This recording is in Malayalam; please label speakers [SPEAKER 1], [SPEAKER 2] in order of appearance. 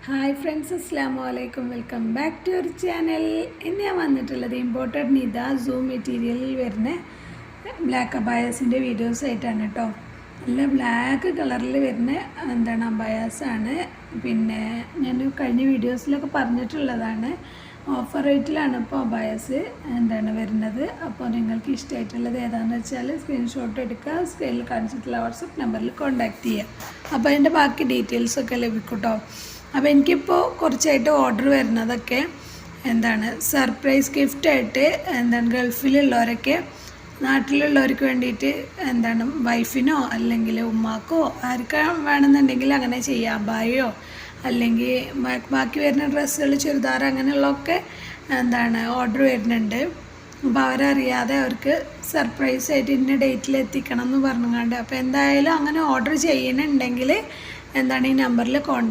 [SPEAKER 1] ഹായ് ഫ്രണ്ട്സ്, അസ്സലാമു അലൈക്കും. Welcome back to our channel. ഇന്ന് ഞാൻ വന്നിട്ടുള്ളത് ഇമ്പോർട്ടഡ് നിദ സൂം മെറ്റീരിയലിൽ വരുന്ന ബ്ലാക്ക് അബായാസിൻ്റെ വീഡിയോസ് ആയിട്ടാണ് കേട്ടോ. നല്ല ബ്ലാക്ക് കളറിൽ വരുന്ന അബായാസാണ്. പിന്നെ ഞാൻ കഴിഞ്ഞ വീഡിയോസിലൊക്കെ പറഞ്ഞിട്ടുള്ളതാണ്. ഓഫർ റേറ്റിലാണ് ഇപ്പോൾ അബായാസ് വരുന്നത്. അപ്പോൾ നിങ്ങൾക്ക് ഇഷ്ടമായിട്ടുള്ളത് ഏതാണെന്ന് വെച്ചാൽ സ്ക്രീൻഷോട്ട് എടുക്കുക, സ്ക്രീനിൽ കാണിച്ചിട്ടുള്ള വാട്സപ്പ് നമ്പറിൽ കോൺടാക്റ്റ് ചെയ്യുക. അപ്പോൾ അതിൻ്റെ ബാക്കി ഡീറ്റെയിൽസൊക്കെ ലഭിക്കും കേട്ടോ. അപ്പോൾ എനിക്കിപ്പോൾ കുറച്ചായിട്ട് ഓർഡർ വരുന്നതൊക്കെ സർപ്രൈസ് ഗിഫ്റ്റായിട്ട് ഗൾഫിലുള്ളവരൊക്കെ നാട്ടിലുള്ളവർക്ക് വേണ്ടിയിട്ട് വൈഫിനോ അല്ലെങ്കിൽ ഉമ്മാക്കോ ആർക്കാ വേണമെന്നുണ്ടെങ്കിൽ അങ്ങനെ ചെയ്യാം. അബായോ അല്ലെങ്കിൽ ബാക്കി വരുന്ന ഡ്രസ്സുകൾ, ചുരിദാർ അങ്ങനെയുള്ളതൊക്കെ ഓർഡർ വരുന്നുണ്ട്. അപ്പോൾ അവരറിയാതെ അവർക്ക് സർപ്രൈസായിട്ട് ഇന്ന ഡേറ്റിൽ എത്തിക്കണം എന്ന് പറഞ്ഞുകൊണ്ട്, അപ്പോൾ എന്തായാലും അങ്ങനെ ഓർഡർ ചെയ്യുന്നുണ്ടെങ്കിൽ ഈ നമ്പറിൽ കോൺടാക്ട്